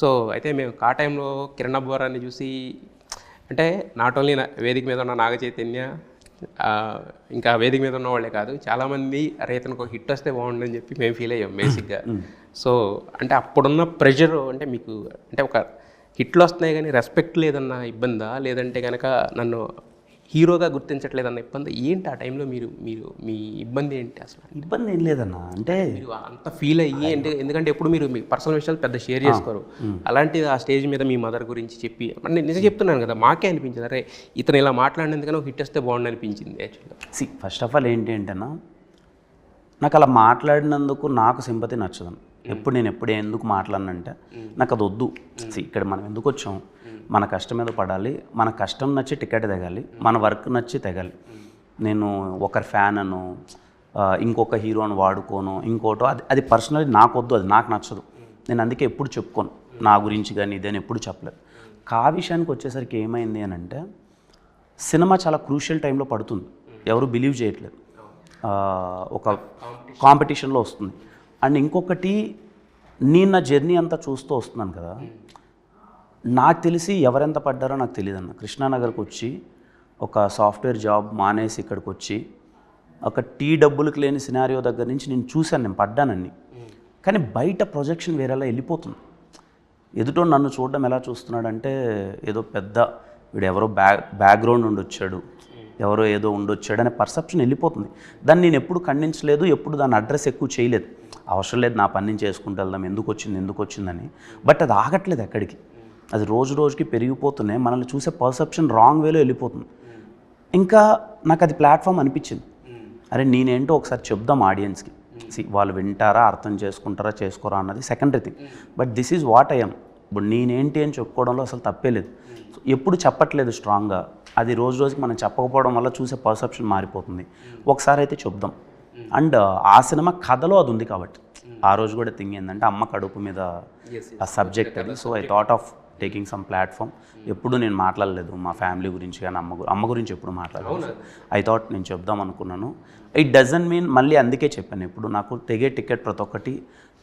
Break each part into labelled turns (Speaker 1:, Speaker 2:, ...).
Speaker 1: So అయితే మేము ఆ టైంలో కిరణ్ అబ్బవరాన్ని చూసి అంటే నాట్ ఓన్లీ వేదిక మీద ఉన్న నాగ చైతన్య ఇంకా వేదిక మీద ఉన్న వాళ్ళే కాదు చాలామంది అరే ఇతనికి ఒక హిట్ వస్తే బాగుండని చెప్పి మేము ఫీల్ అయ్యాం బేసిక్గా. సో అంటే అప్పుడున్న ప్రెషర్ అంటే మీకు అంటే ఒక హిట్లు వస్తున్నాయి కానీ రెస్పెక్ట్ లేదన్న ఇబ్బందా, లేదంటే కనుక నన్ను హీరోగా గుర్తించట్లేదన్న ఇబ్బంది ఏంటి ఆ టైంలో? మీరు మీరు మీ ఇబ్బంది ఏంటి? అసలు
Speaker 2: ఇబ్బంది ఏం లేదన్న, అంటే
Speaker 1: మీరు అంత ఫీల్ అయ్యి అంటే ఎందుకంటే ఎప్పుడు మీరు మీ పర్సనల్ విషయాలు పెద్ద షేర్ చేసుకోరు, అలాంటిది ఆ స్టేజ్ మీద మీ మదర్ గురించి చెప్పి నేను నిజం చెప్తున్నాను కదా, మాకే అనిపించింది అరే ఇతను ఇలా మాట్లాడినందుకని ఒక హిట్ వస్తే బాగుండి అనిపించింది యాక్చువల్గా.
Speaker 2: ఫస్ట్ ఆఫ్ ఆల్ ఏంటి అంటేనా, నాకు అలా మాట్లాడినందుకు నాకు సింపతి నచ్చదు. నేను ఎప్పుడు ఎందుకు మాట్లాడినంటే నాకు అది వద్దు. ఇక్కడ మనం ఎందుకు వచ్చాం, మన కష్టం మీద పడాలి, మన కష్టం నచ్చి టికెట్ తెగాలి, మన వర్క్ నచ్చి తెగాలి. నేను ఒకరి ఫ్యాన్ అను ఇంకొక హీరోని వాడుకోను ఇంకోటో అది పర్సనలీ నాకు వద్దు, అది నాకు నచ్చదు. నేను అందుకే ఎప్పుడు చెప్పుకోను నా గురించి కానీ ఇదేని ఎప్పుడు చెప్పలేదు. ఆ విషయానికి వచ్చేసరికి ఏమైంది అని అంటే సినిమా చాలా క్రూషియల్ టైంలో పడుతుంది, ఎవరు బిలీవ్ చేయట్లేదు, ఒక కాంపిటీషన్లో వస్తుంది. అండ్ ఇంకొకటి నేను నా జర్నీ అంతా చూస్తూ వస్తున్నాను కదా, నాకు తెలిసి ఎవరెంత పడ్డారో నాకు తెలియదన్న. కృష్ణానగర్కి వచ్చి ఒక సాఫ్ట్వేర్ జాబ్ మానేసి ఇక్కడికి వచ్చి ఒక టీ డబ్బులకు లేని సినారియో దగ్గర నుంచి నేను చూశాను, నేను పడ్డానని. కానీ బయట ప్రొజెక్షన్ వేరేలా వెళ్ళిపోతుంది. ఎదుటో నన్ను చూడడం ఎలా చూస్తున్నాడంటే ఏదో పెద్ద వీడు ఎవరో బ్యాక్గ్రౌండ్ ఉండొచ్చాడు, ఎవరో ఏదో ఉండొచ్చాడు అనే పర్సెప్షన్ వెళ్ళిపోతుంది. దాన్ని నేను ఎప్పుడు ఖండించలేదు, ఎప్పుడు దాన్ని అడ్రస్ ఎక్కువ చేయలేదు. అవసరం లేదు, నా పని నేను చేసుకుంటూ వెళ్దాం, ఎందుకు వచ్చిందని. బట్ అది ఆగట్లేదు ఎక్కడికి, అది రోజు రోజుకి పెరిగిపోతున్నాయి. మనల్ని చూసే పర్సెప్షన్ రాంగ్ వేలో వెళ్ళిపోతుంది. ఇంకా నాకు అది ప్లాట్ఫామ్ అనిపించింది, అరే నేనేంటో ఒకసారి చెప్దాం ఆడియన్స్కి. వాళ్ళు వింటారా, అర్థం చేసుకుంటారా, చేసుకోరా అన్నది secondary thing. But this is what I'm. ఇప్పుడు నేనేంటి అని చెప్పుకోవడంలో అసలు తప్పే లేదు. ఎప్పుడు చెప్పట్లేదు స్ట్రాంగ్గా, అది రోజు రోజుకి మనం చెప్పకపోవడం వల్ల చూసే పర్సెప్షన్ మారిపోతుంది. ఒకసారి అయితే చెప్దాం. అండ్ ఆ సినిమా కథలో అది ఉంది కాబట్టి ఆ రోజు కూడా థింగ్ ఏంటంటే అమ్మ కడుపు మీద ఆ సబ్జెక్ట్ అది. So I thought of taking some platform. ఎప్పుడు నేను మాట్లాడలేదు మా ఫ్యామిలీ గురించి కానీ అమ్మ గురించి ఎప్పుడు మాట్లాడలేదు. ఐ థాట్ నేను చెప్దాం అనుకున్నాను. ఇట్ డజంట్ మీన్ మళ్ళీ అందుకే చెప్పాను, ఇప్పుడు నాకు తెగే టికెట్ ప్రతి ఒక్కటి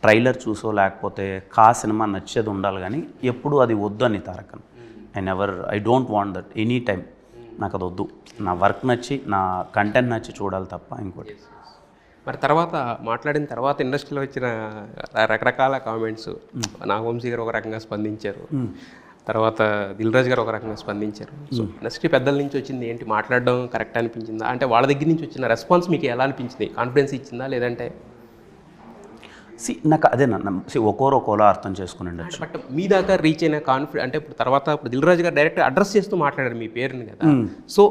Speaker 2: ట్రైలర్ చూసో లేకపోతే సినిమా నచ్చేది ఉండాలి, కానీ ఎప్పుడు అది వద్దు అని తారకన్. I don't want that any time. నాకు అది వద్దు, నా వర్క్ నచ్చి నా కంటెంట్ నచ్చి చూడాలి తప్ప ఇంకోటి.
Speaker 1: మరి తర్వాత మాట్లాడిన తర్వాత ఇండస్ట్రీలో వచ్చిన రకరకాల కామెంట్స్, నాగవంశీ గారు ఒక రకంగా స్పందించారు, తర్వాత దిల్ రాజు గారు ఒక రకంగా స్పందించారు. సో ఇండస్ట్రీ పెద్దల నుంచి వచ్చింది ఏంటి, మాట్లాడడం కరెక్ట్ అనిపించిందా? అంటే వాళ్ళ దగ్గర నుంచి వచ్చిన రెస్పాన్స్ మీకు ఎలా అనిపించింది? కాన్ఫిడెన్స్ ఇచ్చిందా లేదంటే?
Speaker 2: నాకు అదే ఒక్కోలా అర్థం చేసుకుని
Speaker 1: బట్ మీ దాకా రీచ్ అయిన కాన్ఫిడెన్స్ అంటే ఇప్పుడు దిల్ రాజు గారు డైరెక్ట్ అడ్రస్ చేస్తూ మాట్లాడారు మీ పేరుని కదా. సో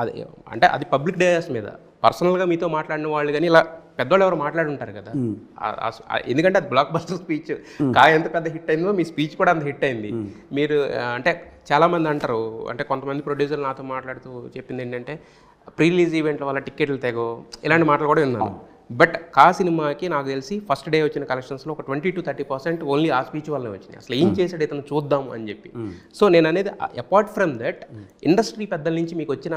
Speaker 1: అది అంటే అది పబ్లిక్ డేస్ మీద పర్సనల్గా మీతో మాట్లాడిన వాళ్ళు కానీ ఇలా పెద్దవాళ్ళు ఎవరు మాట్లాడుంటారు కదా, ఎందుకంటే అది బ్లాక్ బస్టర్ స్పీచ్ ఎంత పెద్ద హిట్ అయిందో మీ స్పీచ్ కూడా అంత హిట్ అయింది. మీరు అంటే చాలామంది అంటారు, అంటే కొంతమంది ప్రొడ్యూసర్లు నాతో మాట్లాడుతూ చెప్పింది ఏంటంటే ప్రీ రిలీజ్ ఈవెంట్ల వల్ల టికెట్లు తెగో ఇలాంటి మాటలు కూడా విన్నాను. బట్ సినిమాకి నాకు తెలిసి ఫస్ట్ డే వచ్చిన కలెక్షన్స్లో ఒక 20-30% ఓన్లీ ఆ స్పీచ్ వల్లనే వచ్చినాయి. అసలు ఏం చేశాడు ఇతను చూద్దాం అని చెప్పి. సో నేను అనేది అపార్ట్ ఫ్రమ్ దట్ ఇండస్ట్రీ పెద్దల నుంచి మీకు వచ్చిన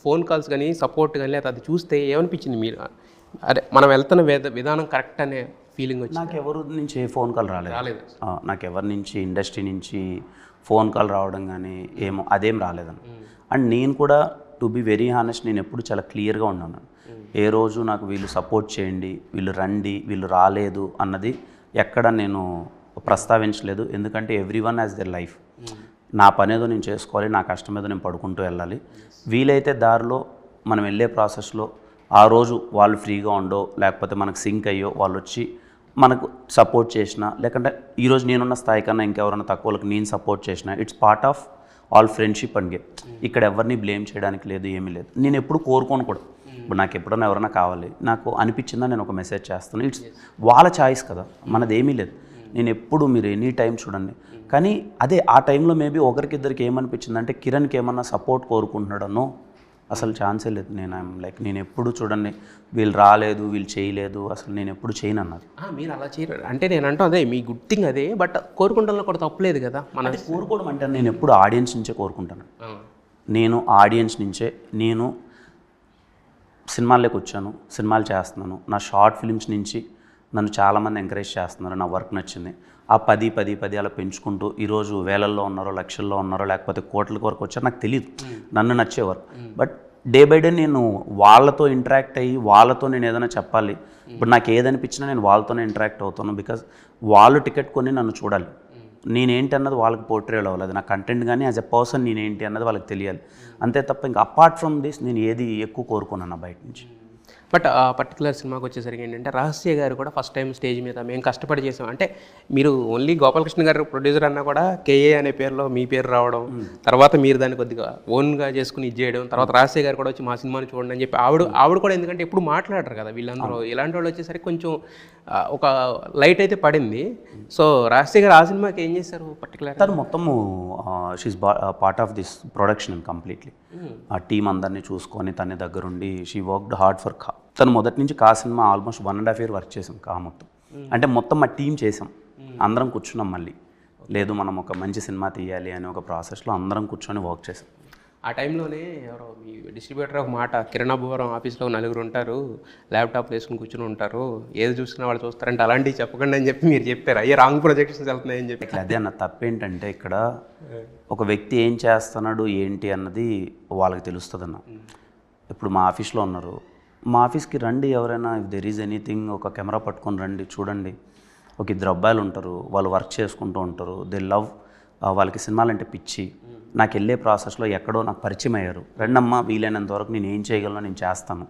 Speaker 1: ఫోన్ కాల్స్ కానీ సపోర్ట్ కానీ అది చూస్తే ఏమనిపించింది? మీరు అదే మనం వెళ్తున్న విధానం కరెక్ట్ అనే ఫీలింగ్ వచ్చింది?
Speaker 2: నాకు ఎవరి నుంచి ఏ ఫోన్ కాల్ రాలేదు. నాకు ఎవరి నుంచి ఇండస్ట్రీ నుంచి ఫోన్ కాల్ రావడం కానీ అదేం రాలేదని. అండ్ నేను కూడా టు బి వెరీ హానెస్ట్, నేను ఎప్పుడు చాలా క్లియర్గా ఉన్నాను. ఏ రోజు నాకు వీళ్ళు సపోర్ట్ చేయండి, వీళ్ళు రండి, వీళ్ళు రాలేదు అన్నది ఎక్కడ నేను ప్రస్తావించలేదు. ఎందుకంటే ఎవ్రీవన్ హ్యాస్ దేర్ లైఫ్. నా పని ఏదో నేను చేసుకోవాలి, నా కష్టం ఏదో నేను పడుకుంటూ వెళ్ళాలి. వీలైతే దారిలో మనం వెళ్ళే ప్రాసెస్లో ఆ రోజు వాళ్ళు ఫ్రీగా ఉండో లేకపోతే మనకు సింక్ అయ్యో వాళ్ళు వచ్చి మనకు సపోర్ట్ చేసినా, లేకుంటే ఈరోజు నేనున్న స్థాయి కన్నా ఇంకెవరైనా తక్కువలకు నేను సపోర్ట్ చేసినా, it's part of all friendship and game. ఇక్కడ ఎవరిని బ్లేమ్ చేయడానికి లేదు, ఏమీ లేదు. నేను ఎప్పుడు కోరుకోను కూడా. ఇప్పుడు నాకు ఎప్పుడన్నా ఎవరైనా కావాలి, నాకు అనిపించిందా నేను ఒక మెసేజ్ చేస్తాను. ఇట్స్ వాళ్ళ ఛాయిస్ కదా, మనది ఏమీ లేదు. నేను ఎప్పుడు మీరు ఎనీ టైం చూడండి. కానీ అదే ఆ టైంలో మేబీ ఒకరికిద్దరికి ఏమనిపించిందంటే కిరణ్కి ఏమన్నా సపోర్ట్ కోరుకుంటున్నాడనో, అసలు ఛాన్సే లేదు. నేను ఎప్పుడు చూడండి వీళ్ళు రాలేదు, వీళ్ళు చేయలేదు, అసలు నేను ఎప్పుడు చేయను అన్నది.
Speaker 1: మీరు అలా చేయరు అంటే నేను అంటూ అదే మీ గుడ్ థింగ్ అదే, బట్ కోరుకుంటాలో కూడా తప్పలేదు కదా. మన
Speaker 2: కోరుకోవడం అంటే నేను ఎప్పుడు ఆడియన్స్ నుంచే కోరుకుంటాను. నేను ఆడియన్స్ నుంచే నేను సినిమాల్లోకి వచ్చాను, సినిమాలు చేస్తున్నాను. నా షార్ట్ ఫిలిమ్స్ నుంచి నన్ను చాలామంది ఎంకరేజ్ చేస్తున్నారు, నా వర్క్ నచ్చింది. ఆ 10 అలా పెంచుకుంటూ ఈరోజు వేలల్లో ఉన్నారో లక్షల్లో ఉన్నారో లేకపోతే కోట్ల వరకు వచ్చారో నాకు తెలియదు, నన్ను నచ్చేవారు. బట్ డే బై డే నేను వాళ్ళతో ఇంటరాక్ట్ అయ్యి వాళ్ళతో నేను ఏదైనా చెప్పాలి. ఇప్పుడు నాకు ఏదనిపించినా నేను వాళ్ళతోనే ఇంటరాక్ట్ అవుతాను. బికాజ్ వాళ్ళు టికెట్ కొని నన్ను చూడాలి, నేనేంటి అన్నది వాళ్ళకి పోర్ట్రేల్ అవ్వాలి, అది నా కంటెంట్ కానీ యాజ్ ఎ పర్సన్ నేనేంటి అన్నది వాళ్ళకి తెలియాలి. అంతే తప్ప ఇంకా అపార్ట్ ఫ్రమ్ దిస్ నేను ఏది ఎక్కువ కోరుకున్నాను బయట నుంచి.
Speaker 1: బట్ ఆ పర్టికులర్ సినిమాకి వచ్చేసరికి ఏంటంటే రహస్య గారు కూడా ఫస్ట్ టైం స్టేజ్ మీద మేము కష్టపడి చేసాం అంటే మీరు ఓన్లీ గోపాలకృష్ణ గారు ప్రొడ్యూసర్ అన్నా కూడా కేఏ అనే పేరులో మీ పేరు రావడం, తర్వాత మీరు దాన్ని కొద్దిగా ఓన్గా చేసుకుని ఇది చేయడం, తర్వాత రహస్య గారు కూడా వచ్చి మా సినిమాని చూడండి అని చెప్పి ఆవిడ కూడా ఎందుకంటే ఎప్పుడు మాట్లాడరు కదా వీళ్ళందరూ, ఇలాంటి వాళ్ళు వచ్చేసరికి కొంచెం ఒక లైట్ అయితే పడింది. సో రహస్య గారు ఆ సినిమాకి ఏం చేశారు పర్టికులర్?
Speaker 2: తను మొత్తము she is part of this production completely. ఆ టీం అందరినీ చూసుకొని తన దగ్గరుండి షీ వర్క్డ్ హార్డ్ ఫర్ కా. తను మొదటి నుంచి కా సినిమా ఆల్మోస్ట్ 1.5 year వర్క్ చేసాం కా మొత్తం. అంటే మొత్తం మా టీం చేసాం, అందరం కూర్చున్నాం. మళ్ళీ లేదు మనం ఒక మంచి సినిమా తీయాలి అనే ఒక ప్రాసెస్లో అందరం కూర్చొని వర్క్ చేసాం.
Speaker 1: ఆ టైంలోనే ఎవరో మీ డిస్ట్రిబ్యూటర్ ఒక మాట, కిరణాభవరం ఆఫీస్లో 4 ఉంటారు, ల్యాప్టాప్ వేసుకుని కూర్చుని ఉంటారు, ఏది చూసినా వాళ్ళు చూస్తారంటే అలాంటివి చెప్పకండి అని చెప్పి మీరు చెప్పారు. అయ్యే రాంగ్ ప్రొజెక్షన్స్ వెళ్తున్నాయని చెప్పి.
Speaker 2: అదే అన్న తప్పేంటంటే ఇక్కడ ఒక వ్యక్తి ఏం చేస్తున్నాడు ఏంటి అన్నది వాళ్ళకి తెలుస్తుంది అన్న. ఇప్పుడు మా ఆఫీస్లో ఉన్నారు, మా ఆఫీస్కి రండి ఎవరైనా, ఇఫ్ దెర్ ఈజ్ ఎనీథింగ్ ఒక కెమెరా పట్టుకొని రండి చూడండి. ఒక 2 అబ్బాయిలు ఉంటారు, వాళ్ళు వర్క్ చేసుకుంటూ ఉంటారు, దే లవ్, వాళ్ళకి సినిమాలంటే పిచ్చి. నాకు వెళ్ళే ప్రాసెస్లో ఎక్కడో నాకు పరిచయం అయ్యారు, రెండమ్మ వీలైనంత వరకు నేను ఏం చేయగలను నేను చేస్తాను.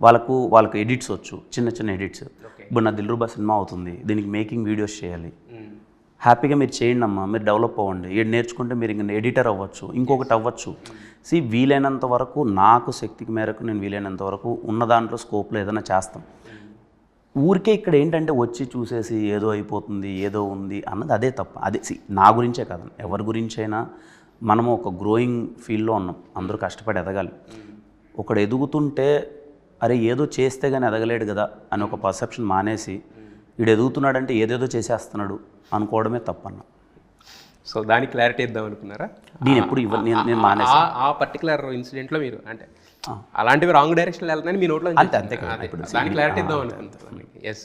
Speaker 2: వాళ్ళకు ఎడిట్స్ వచ్చు, చిన్న ఎడిట్స్. ఇప్పుడు నా దిల్రుబా సినిమా అవుతుంది, దీనికి మేకింగ్ వీడియోస్ చేయాలి, హ్యాపీగా మీరు చేయండి అమ్మా, మీరు డెవలప్ అవ్వండి, నేర్చుకుంటే మీరు ఇంకా ఎడిటర్ అవ్వచ్చు, ఇంకొకటి అవ్వచ్చు. వీలైనంత వరకు నాకు శక్తికి మేరకు నేను వీలైనంత వరకు ఉన్న దాంట్లో స్కోప్లో ఏదైనా చేస్తాం. ఊరికే ఇక్కడ ఏంటంటే వచ్చి చూసేసి ఏదో అయిపోతుంది ఏదో ఉంది అన్నది అదే తప్ప. అదే నా గురించే కాదు, ఎవరి గురించైనా మనము ఒక గ్రోయింగ్ ఫీల్డ్లో ఉన్నాం, అందరూ కష్టపడి ఎదగాలి. ఒకడు ఎదుగుతుంటే అరే ఏదో చేస్తే కానీ ఎదగలేడు కదా అని ఒక పర్సెప్షన్ మానేసి వీడు ఎదుగుతున్నాడంటే ఏదేదో చేసేస్తున్నాడు అనుకోవడమే తప్పన్న.
Speaker 1: సో దానికి క్లారిటీ ఇద్దాం అనుకున్నారా?
Speaker 2: నేను ఎప్పుడు నేను మానేసి
Speaker 1: ఆ పర్టికులర్ ఇన్సిడెంట్లో మీరు అంటే అలాంటివి రాంగ్ డైరెక్షన్లో వెళ్తున్నాయని మీ నోట్లో
Speaker 2: అంతే కదా.
Speaker 1: దానికి క్లారిటీ ఇద్దాం అనుకుంటున్నాను. ఎస్.